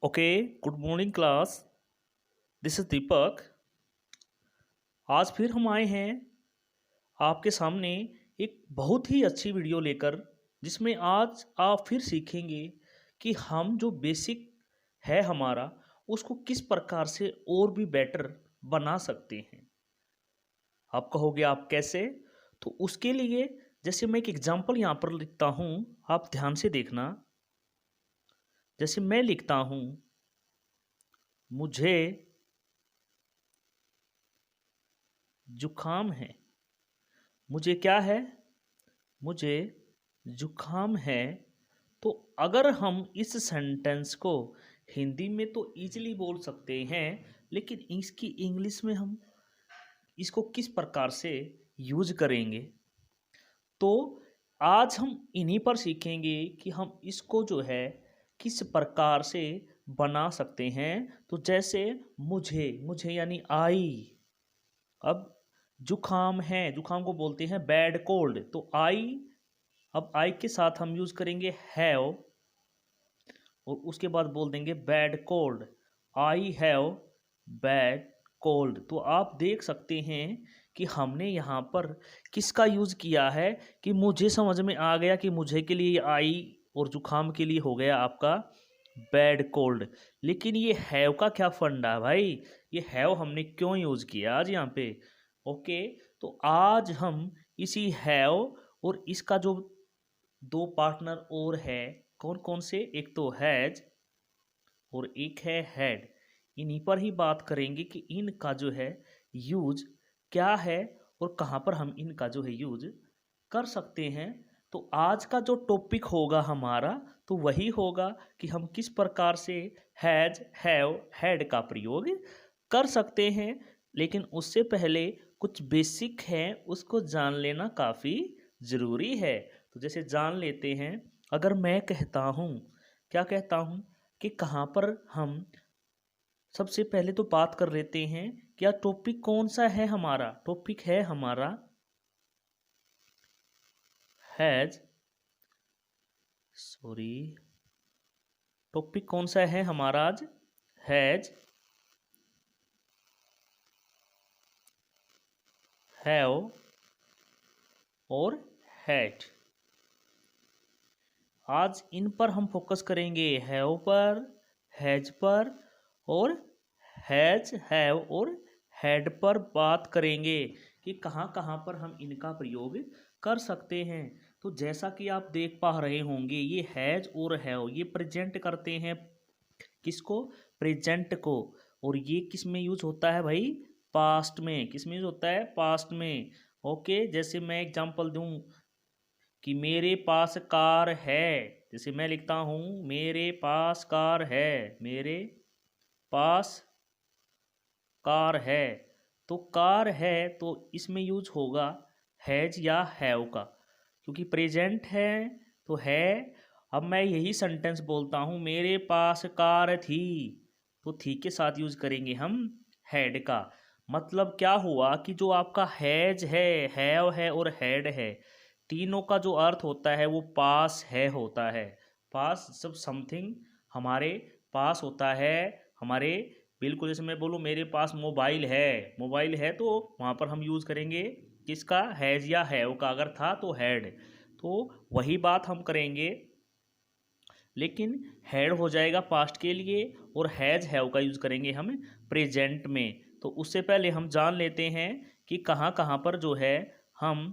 Okay, good morning class. This is Deepak. आज फिर हम आए हैं आपके सामने एक बहुत ही अच्छी वीडियो लेकर, जिसमें आज आप फिर सीखेंगे कि हम जो बेसिक है हमारा उसको किस प्रकार से और भी बेटर बना सकते हैं। आप कहोगे आप कैसे? तो उसके लिए जैसे मैं एक एग्जांपल यहाँ पर लिखता हूँ, आप ध्यान से देखना। जैसे मैं लिखता हूँ, मुझे जुखाम है। मुझे क्या है? मुझे जुखाम है। तो अगर हम इस सेंटेंस को हिंदी में तो इजीली बोल सकते हैं, लेकिन इसकी इंग्लिश में हम इसको किस प्रकार से यूज करेंगे, तो आज हम इन्हीं पर सीखेंगे कि हम इसको जो है किस प्रकार से बना सकते हैं। तो जैसे मुझे मुझे यानी आई, अब जुखाम है, जुखाम को बोलते हैं बैड कोल्ड, तो आई, अब आई के साथ हम यूज करेंगे हैव और उसके बाद बोल देंगे bad cold. I have bad cold. तो आप देख सकते हैं कि हमने यहाँ पर किसका यूज किया है कि मुझे समझ में आ गया कि मुझे के लिए आई और जुखाम के लिए हो गया आपका बैड कोल्ड। लेकिन ये हैव का क्या फंडा है भाई? ये हैव हमने क्यों यूज किया आज यहाँ पे? ओके, तो आज हम इसी हैव और इसका जो दो पार्टनर और है, कौन कौन से, एक तो हैज और एक है हैड, इन्हीं पर ही बात करेंगे कि इनका जो है यूज क्या है और कहाँ पर हम इनका जो है यूज कर सकते हैं। तो आज का जो टॉपिक होगा हमारा, तो वही होगा कि हम किस प्रकार से हैज हैव हैड का प्रयोग कर सकते हैं। लेकिन उससे पहले कुछ बेसिक है, उसको जान लेना काफ़ी ज़रूरी है। तो जैसे जान लेते हैं, अगर मैं कहता हूँ, क्या कहता हूँ कि कहाँ पर हम सबसे पहले तो बात कर लेते हैं, क्या टॉपिक कौन सा है हमारा? टॉपिक है हमारा हैज, सॉरी, टॉपिक कौन सा है हमारा आज? हैज, हैव और हैड। आज इन पर हम फोकस करेंगे, हैव पर, हैज पर और हैज हैव और हैड पर बात करेंगे कि कहाँ कहाँ पर हम इनका प्रयोग कर सकते हैं। तो जैसा कि आप देख पा रहे होंगे, ये हैज और हैव ये प्रेजेंट करते हैं किसको? प्रेजेंट को। और ये किस में यूज होता है भाई? पास्ट में। किस में यूज होता है? पास्ट में। ओके, जैसे मैं एग्जांपल दूं कि मेरे पास कार है, जैसे मैं लिखता हूँ मेरे पास कार है, मेरे पास कार है, तो कार है तो इसमें यूज होगा हैज या हैव का, क्योंकि प्रेजेंट है तो है। अब मैं यही सेंटेंस बोलता हूँ मेरे पास कार थी, तो थी के साथ यूज करेंगे हम हैड का। मतलब क्या हुआ कि जो आपका हैज है, हैव है और हैड है, तीनों का जो अर्थ होता है वो पास है होता है। पास जब समथिंग हमारे पास होता है, हमारे, बिल्कुल जैसे मैं बोलूँ मेरे पास मोबाइल है, मोबाइल है, तो वहाँ पर हम यूज़ करेंगे किसका? हैज़ या हैव का। अगर था तो हैड, तो वही बात हम करेंगे। लेकिन हैड हो जाएगा पास्ट के लिए और हैज़ हैव का यूज़ करेंगे हम प्रेजेंट में। तो उससे पहले हम जान लेते हैं कि कहाँ कहाँ पर जो है हम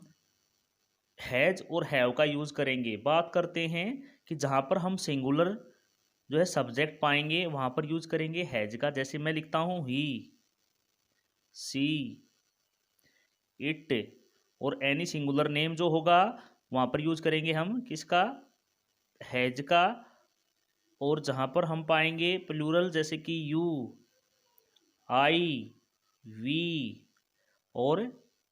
हैज और हैव का यूज़ करेंगे। बात करते हैं कि जहाँ पर हम सिंगुलर जो है सब्जेक्ट पाएंगे वहाँ पर यूज करेंगे हैज का। जैसे मैं लिखता हूँ ही, सी, इट और एनी सिंगुलर नेम जो होगा वहाँ पर यूज करेंगे हम किसका? हैज का। और जहाँ पर हम पाएंगे प्लूरल जैसे कि यू, आई, वी और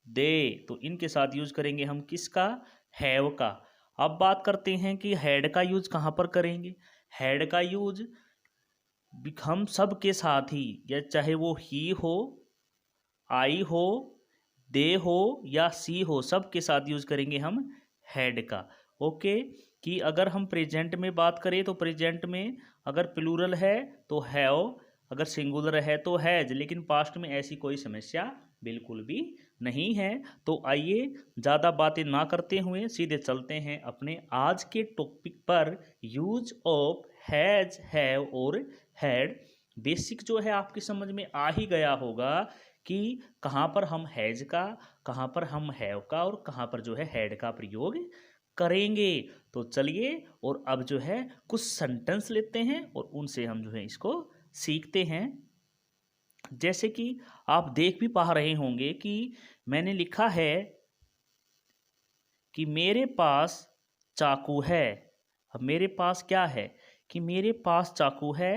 दे, तो इनके साथ यूज करेंगे हम किसका? हैव का। अब बात करते हैं कि हैड का यूज कहाँ पर करेंगे। हैड का यूज हम सब के साथ ही, या चाहे वो ही हो, आई हो, दे हो या सी हो, सब के साथ यूज करेंगे हम हैड का। ओके, कि अगर हम प्रेजेंट में बात करें तो प्रेजेंट में अगर प्लूरल है तो हैव, अगर सिंगुलर है तो हैज, लेकिन पास्ट में ऐसी कोई समस्या बिल्कुल भी नहीं है। तो आइए ज़्यादा बातें ना करते हुए सीधे चलते हैं अपने आज के टॉपिक पर, यूज ऑफ हैज, हैव और हैड। बेसिक जो है आपकी समझ में आ ही गया होगा कि कहाँ पर हम हैज का, कहाँ पर हम हैव का और कहाँ पर जो है हैड का प्रयोग करेंगे। तो चलिए और अब जो है कुछ सेंटेंस लेते हैं और उनसे हम जो है इसको सीखते हैं। जैसे कि आप देख भी पा रहे होंगे कि मैंने लिखा है कि मेरे पास चाकू है। अब मेरे पास क्या है कि मेरे पास चाकू है,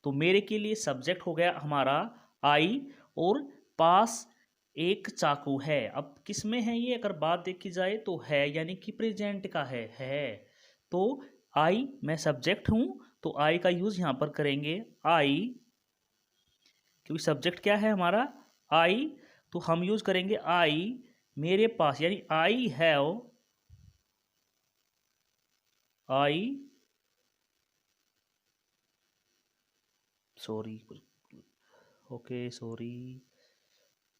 तो मेरे के लिए सब्जेक्ट हो गया हमारा आई, और पास एक चाकू है। अब किस में है ये, अगर बात देखी जाए तो है, यानी कि प्रेजेंट का है। तो आई मैं सब्जेक्ट हूं, तो आई का यूज यहां पर करेंगे आई, क्योंकि सब्जेक्ट क्या है हमारा आई, तो हम यूज करेंगे आई मेरे पास, यानी आई have, I sorry, okay sorry,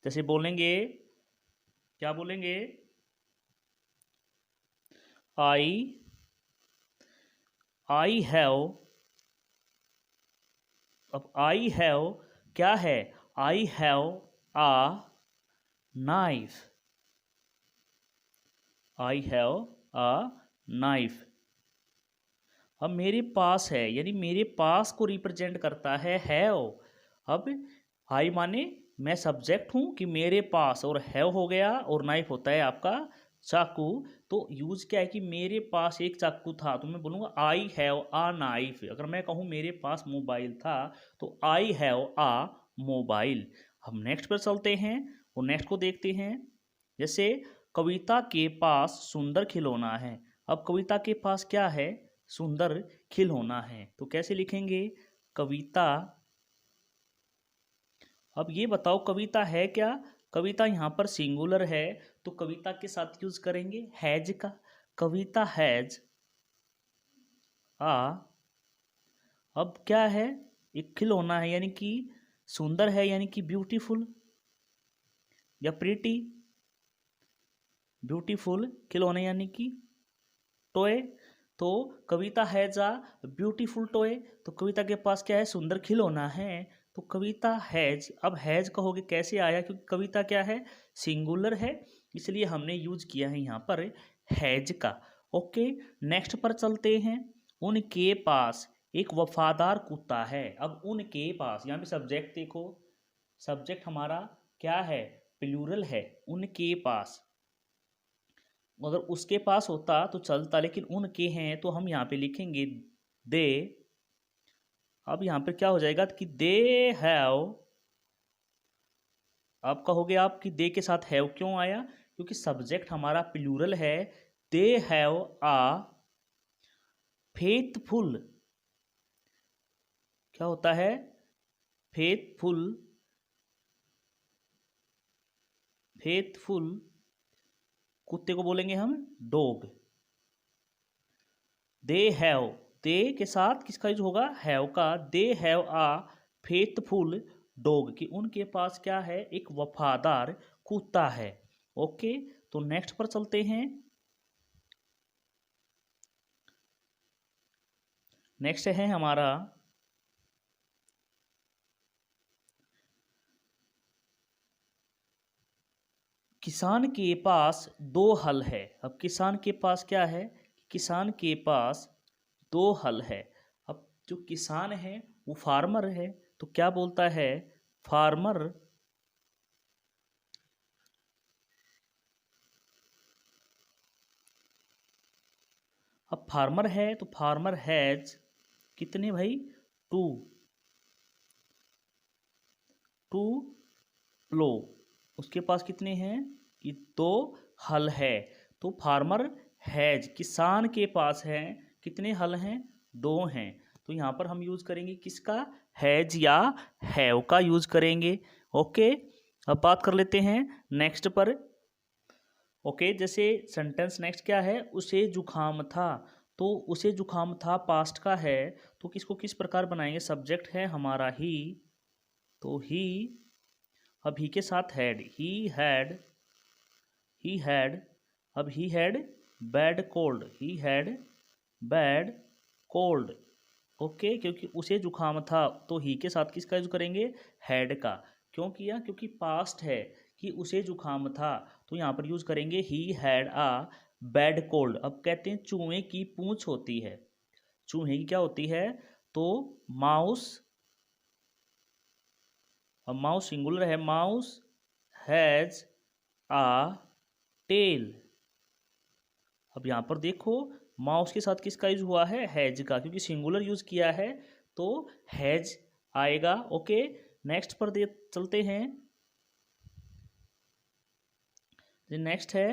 जैसे बोलेंगे, क्या बोलेंगे, आई हैव। अब आई हैव क्या है, I have a knife, I have a knife. अब मेरे पास है, यानी मेरे पास को रिप्रेजेंट करता है हैव। अब आई माने मैं सब्जेक्ट हूं कि मेरे पास, और हैव हो गया, और नाइफ होता है आपका चाकू। तो यूज क्या है कि मेरे पास एक चाकू था, तो मैं बोलूँगा आई हैव आ नाइफ। अगर मैं कहूँ मेरे पास मोबाइल था, तो आई हैव आ मोबाइल। हम नेक्स्ट पर चलते हैं और नेक्स्ट को देखते हैं। जैसे कविता के पास सुंदर खिलौना है। अब कविता के पास क्या है, सुंदर खिलौना है, तो कैसे लिखेंगे कविता। अब ये बताओ कविता है क्या, कविता यहाँ पर सिंगुलर है, तो कविता के साथ यूज करेंगे हैज का, कविता हैज आ। अब क्या है, एक खिलौना है, यानी कि सुंदर है, यानी कि ब्यूटीफुल या प्रीटी, ब्यूटीफुल खिलौना यानी कि टॉय। तो कविता हैज आ ब्यूटीफुल टॉय, तो कविता के पास क्या है, सुंदर खिलौना है। तो कविता हैज, अब हैज कहोगे कैसे आया, क्योंकि कविता क्या है, सिंगुलर है, इसलिए हमने यूज किया है यहाँ पर हैज का। ओके, नेक्स्ट पर चलते हैं। उनके पास एक वफादार कुत्ता है। अब उनके पास, यहाँ पे सब्जेक्ट देखो, सब्जेक्ट हमारा क्या है, प्लूरल है, उनके पास। अगर उसके पास होता तो चलता, लेकिन उनके हैं तो हम यहाँ पे लिखेंगे दे। अब यहाँ पे क्या हो जाएगा कि दे हैव। आप कहोगे आप कि दे के साथ हैव क्यों आया, क्योंकि सब्जेक्ट हमारा प्लूरल है। दे हैव आ फेथफुल, क्या होता है, फेथफुल, फेथफुल कुत्ते को बोलेंगे हम डॉग। दे हैव, दे के साथ किसका यूज होगा, हैव का। They have a faithful dog, कि उनके पास क्या है, एक वफादार कुत्ता है। ओके, तो नेक्स्ट पर चलते हैं। नेक्स्ट है हमारा किसान के पास दो हल है। अब किसान के पास क्या है, किसान के पास दो हल है। अब जो किसान है वो फार्मर है, तो क्या बोलता है, फार्मर। अब फार्मर है तो फार्मर हैज कितने भाई, टू, टू प्लो, उसके पास कितने हैं, कि दो हल है। तो फार्मर हैज, किसान के पास है कितने हल हैं, दो हैं। तो यहाँ पर हम यूज करेंगे किसका, हैज या हैव का यूज करेंगे। ओके, अब बात कर लेते हैं नेक्स्ट पर। ओके, जैसे सेंटेंस नेक्स्ट क्या है, उसे जुखाम था। तो उसे जुखाम था पास्ट का है, तो किसको किस प्रकार बनाएंगे, सब्जेक्ट है हमारा ही, तो ही, अब ही के साथ हैड, ही हैड, अब he had bad cold, he had bad cold. Okay, क्योंकि उसे जुखाम था तो ही के साथ किसका यूज करेंगे, हैड का। क्यों किया, क्योंकि पास्ट है कि उसे जुखाम था, तो यहाँ पर यूज करेंगे he had a bad cold. अब कहते हैं चूहे की पूंछ होती है, चूहे की क्या होती है, तो माउस, अब माउस सिंगुलर है, माउस हैज आ टेल। अब यहाँ पर देखो माउस के साथ किसका यूज हुआ है, हैज का, क्योंकि सिंगुलर यूज किया है तो हैज आएगा। ओके, नेक्स्ट पर दे चलते हैं। नेक्स्ट है,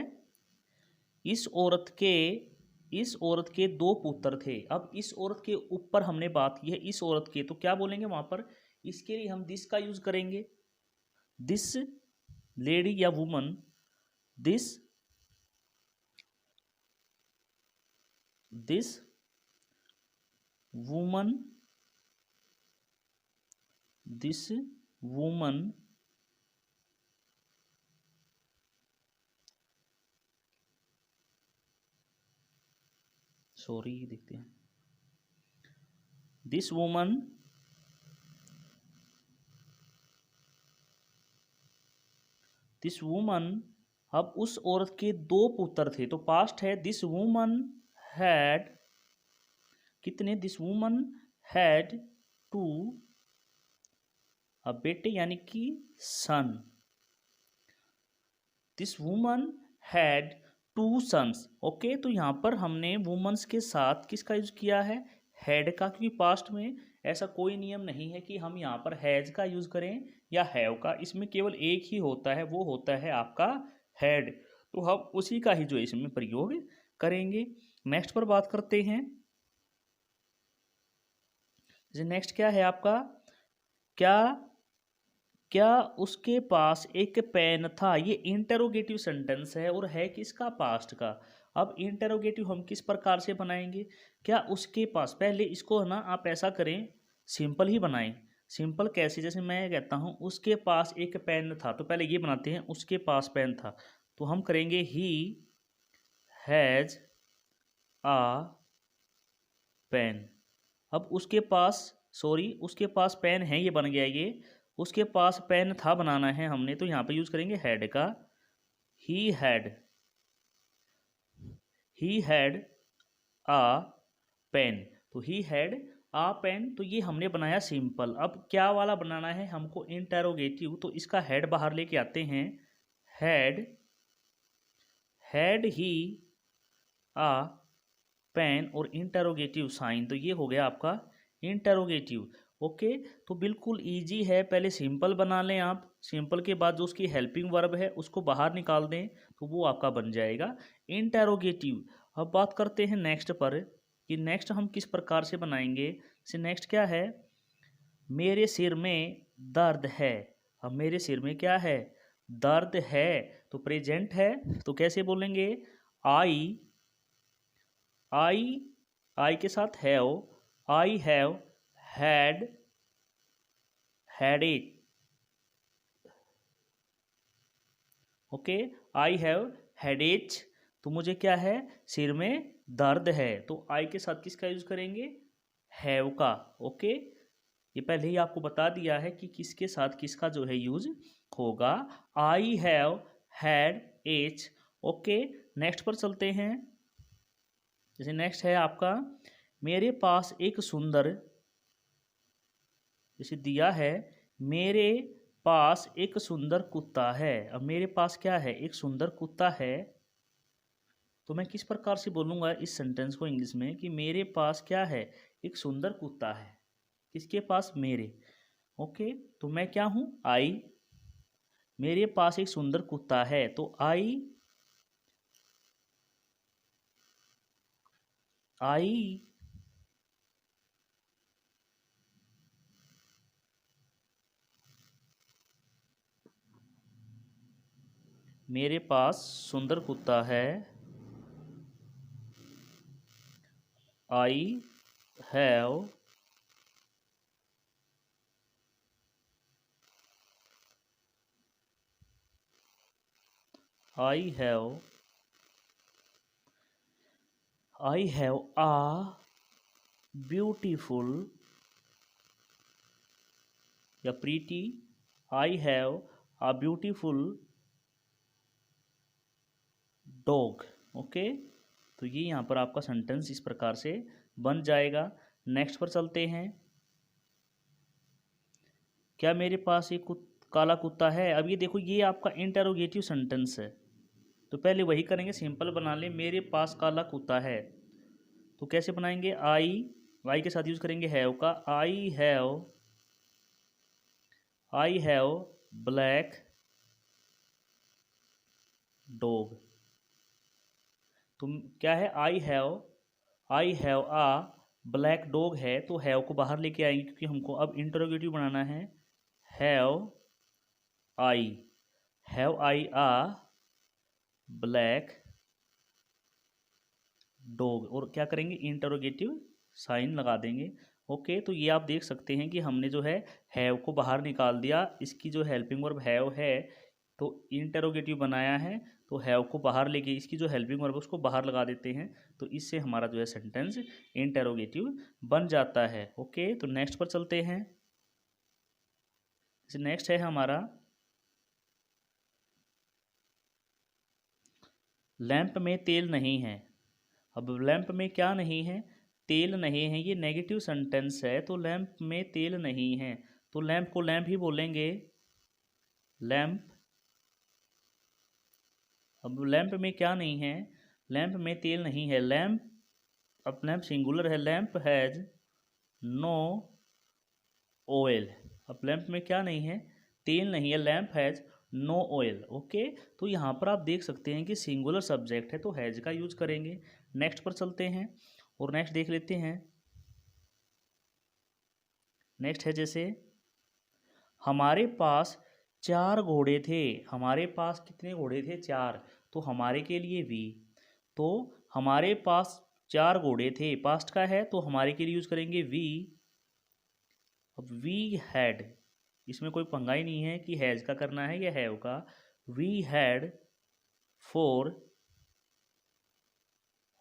इस औरत के, इस औरत के दो पुत्र थे। अब इस औरत के ऊपर हमने बात की है, इस औरत के, तो क्या बोलेंगे वहां पर, इसके लिए हम दिस का यूज करेंगे, दिस लेडी या woman, this, this woman, this woman sorry देखते हैं, दिस वुमन, दिस वुमन, अब उस औरत के दो पुत्र थे, तो पास्ट है, दिस वुमन हैड, कितने, दिस वुमन हैड टू, अब बेटे यानी कि son, this woman had two sons. Okay, तो यहाँ पर हमने वुमन्स के साथ किसका यूज किया है, हैड का, क्योंकि पास्ट में ऐसा कोई नियम नहीं है कि हम यहाँ पर हैज का यूज करें या हैव का, इसमें केवल एक ही होता है, वो होता है आपका हैड, तो हम उसी का ही जो इसमें प्रयोग करेंगे। नेक्स्ट पर बात करते हैं। नेक्स्ट क्या है आपका, क्या, क्या उसके पास एक पेन था, ये इंटेरोगेटिव सेंटेंस है और है किसका, पास्ट का। अब इंटेरोगेटिव हम किस प्रकार से बनाएंगे, क्या उसके पास, पहले इसको है ना आप ऐसा करें, सिंपल ही बनाएं। सिंपल कैसे, जैसे मैं कहता हूँ उसके पास एक पेन था, तो पहले ये बनाते हैं, उसके पास पेन था, तो हम करेंगे ही हैज आ पेन। अब उसके पास, सॉरी उसके पास पेन है, ये बन गया ये, उसके पास पेन था बनाना है हमने, तो यहाँ पे यूज करेंगे हैड का, he had, he had a pen, तो ही हैड आ पेन, तो ये हमने बनाया सिंपल। अब क्या वाला बनाना है हमको, इंटेरोगेटिव, तो इसका हेड बाहर लेके आते हैं, had, had he a pen और इंटेरोगेटिव साइन, तो ये हो गया आपका इंटेरोगेटिव। ओके, तो बिल्कुल इजी है, पहले सिंपल बना लें आप, सिंपल के बाद जो उसकी हेल्पिंग वर्ब है उसको बाहर निकाल दें, तो वो आपका बन जाएगा इंटेरोगेटिव। अब बात करते हैं नेक्स्ट पर, कि नेक्स्ट हम किस प्रकार से बनाएंगे। से नेक्स्ट क्या है, मेरे सिर में दर्द है। अब मेरे सिर में क्या है, दर्द है, तो प्रेजेंट है, तो कैसे बोलेंगे, आई, आई, आई के साथ have, I have had, had it. Okay, I have had it, तो मुझे क्या है, सिर में दर्द है, तो आई के साथ किसका यूज करेंगे, हैव का। ओके, ये पहले ही आपको बता दिया है कि किसके साथ किसका जो है यूज होगा, I have had it. Okay, next पर चलते हैं। जैसे नेक्स्ट है आपका, मेरे पास एक सुंदर, जैसे दिया है, मेरे पास एक सुंदर कुत्ता है। अब मेरे पास क्या है, एक सुंदर कुत्ता है, तो मैं किस प्रकार से बोलूँगा इस सेंटेंस को इंग्लिश में, कि मेरे पास क्या है, एक सुंदर कुत्ता है, किसके पास, मेरे। ओके, तो मैं क्या हूँ, आई, मेरे पास एक सुंदर कुत्ता है, तो आई, आई, मेरे पास सुंदर कुत्ता है। I have I have I have a beautiful या pretty. I have a beautiful dog. Okay, तो ये यहाँ पर आपका सेंटेंस इस प्रकार से बन जाएगा। नेक्स्ट पर चलते हैं। क्या मेरे पास एक काला कुत्ता है? अब ये देखो, ये आपका इंटेरोगेटिव सेंटेंस है, तो पहले वही करेंगे, सिंपल बना लें। मेरे पास काला कुत्ता है, तो कैसे बनाएंगे? आई के साथ यूज करेंगे हैव का। I have black dog. तो क्या है? I have a black dog है, तो हैव को बाहर लेके आएंगे क्योंकि हमको अब इंटरोगेटिव बनाना है। Have I a black dog, और क्या करेंगे? इंटरोगेटिव साइन लगा देंगे। ओके, तो ये आप देख सकते हैं कि हमने जो है हैव को बाहर निकाल दिया। इसकी जो हेल्पिंग वर्ब हैव है तो इंटरोगेटिव बनाया है, तो हैव को बाहर लेके इसकी जो हेल्पिंग वर्ब है उसको बाहर लगा देते हैं, तो इससे हमारा जो है सेंटेंस इंटरोगेटिव बन जाता है। ओके, तो नेक्स्ट पर चलते हैं। नेक्स्ट है हमारा लैंप में तेल नहीं है। अब लैंप में क्या नहीं है? तेल नहीं है। ये नेगेटिव सेंटेंस है, तो लैंप में तेल नहीं है, तो लैंप को लैंप ही बोलेंगे। लैंप। अब लैंप में क्या नहीं है? लैंप में तेल नहीं है। लैंप, अब लैंप सिंगुलर है। Lamp has no oil. अब लैंप में क्या नहीं है? तेल नहीं है। Lamp has no oil. Okay, तो यहाँ पर आप देख सकते हैं कि सिंगुलर सब्जेक्ट है तो हैज का यूज करेंगे। नेक्स्ट पर चलते हैं और नेक्स्ट देख लेते हैं। नेक्स्ट है जैसे हमारे पास 4 घोड़े थे। हमारे पास कितने घोड़े थे? 4। तो हमारे के लिए वी, तो हमारे पास 4 घोड़े थे, पास्ट का है तो हमारे के लिए यूज करेंगे वी। अब वी हैड, इसमें कोई पंगा ही नहीं है कि हैज का करना है या हैव का। We had 4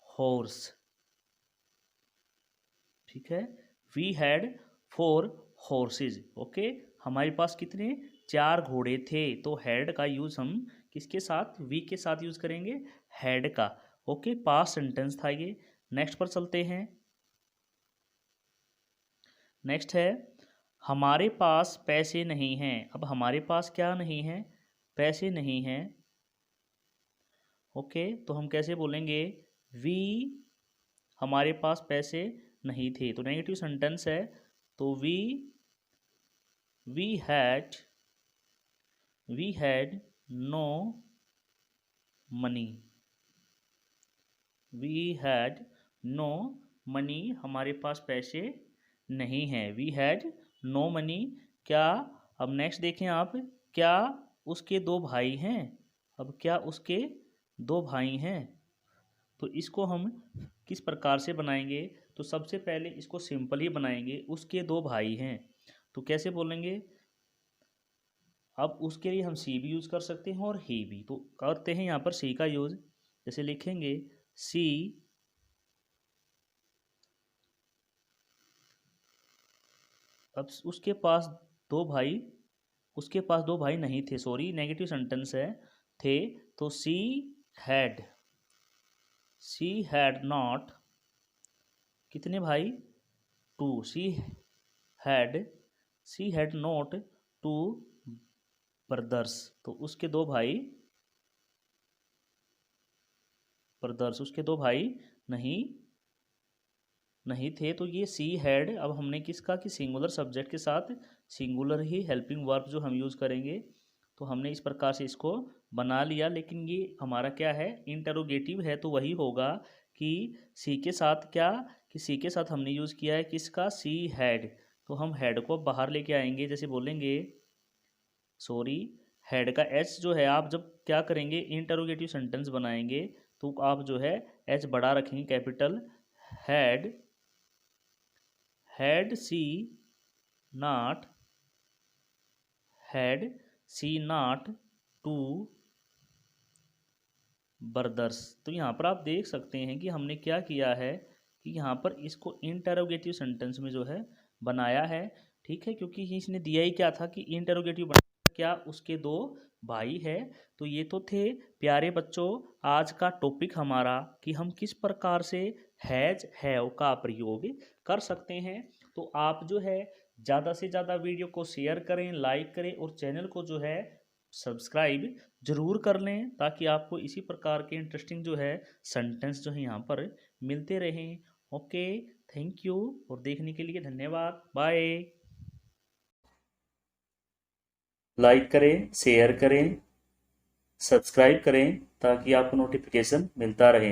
horse. ठीक है, वी हैड 4 हॉर्सेज। ओके, हमारे पास कितने? 4 घोड़े थे, तो हैड का यूज हम किसके साथ? वी के साथ यूज करेंगे, हैड का। ओके, पास्ट सेंटेंस था ये। नेक्स्ट पर चलते हैं। नेक्स्ट है हमारे पास पैसे नहीं हैं। अब हमारे पास क्या नहीं है? पैसे नहीं हैं। ओके, तो हम कैसे बोलेंगे? वी, हमारे पास पैसे नहीं थे, तो नेगेटिव सेंटेंस है, तो we had no money. We had no money, हमारे पास पैसे नहीं हैं। We had no money. क्या, अब नेक्स्ट देखें आप, क्या उसके 2 भाई हैं? अब क्या उसके 2 भाई हैं, तो इसको हम किस प्रकार से बनाएंगे? तो सबसे पहले इसको सिंपल ही बनाएंगे। उसके 2 भाई हैं, तो कैसे बोलेंगे? अब उसके लिए हम सी भी यूज़ कर सकते हैं और ही भी, तो करते हैं यहाँ पर सी का यूज़। जैसे लिखेंगे सी, अब उसके पास दो भाई नहीं थे, सॉरी नेगेटिव सेंटेंस है, थे, तो हैड सी हैड नॉट कितने भाई? 2। Had she had not 2 brothers, तो उसके 2 भाई ब्रदर्स, उसके 2 भाई नहीं नहीं थे, तो ये सी हैड। अब हमने किसका? कि सिंगुलर सब्जेक्ट के साथ सिंगुलर ही हेल्पिंग वर्ब जो हम यूज़ करेंगे, तो हमने इस प्रकार से इसको बना लिया। लेकिन ये हमारा क्या है? इंटरोगेटिव है, तो वही होगा कि सी के साथ क्या? कि सी के साथ हमने यूज़ किया है किसका? सी हैड, तो हम हैड को बाहर लेके आएंगे। जैसे बोलेंगे, सॉरी, हैड का एच जो है आप जब क्या करेंगे, इंटरोगेटिव सेंटेंस बनाएंगे तो आप जो है एच बड़ा रखेंगे, capital. Had had see not had see not two brothers. तो यहाँ पर आप देख सकते हैं कि हमने क्या किया है कि यहाँ पर इसको इंटरोगेटिव सेंटेंस में जो है बनाया है, ठीक है, क्योंकि इसने दिया ही क्या था कि इंटरोगेटिव क्या उसके दो भाई है। तो ये तो थे प्यारे बच्चों आज का टॉपिक हमारा कि हम किस प्रकार से हैज हैव का प्रयोग कर सकते हैं। तो आप जो है ज़्यादा से ज़्यादा वीडियो को शेयर करें, लाइक करें और चैनल को जो है सब्सक्राइब जरूर कर लें ताकि आपको इसी प्रकार के इंटरेस्टिंग जो है सेंटेंस जो है यहाँ पर मिलते रहें। ओके, थैंक यू और देखने के लिए धन्यवाद। बाय। लाइक करें, शेयर करें, सब्सक्राइब करें ताकि आपको नोटिफिकेशन मिलता रहे।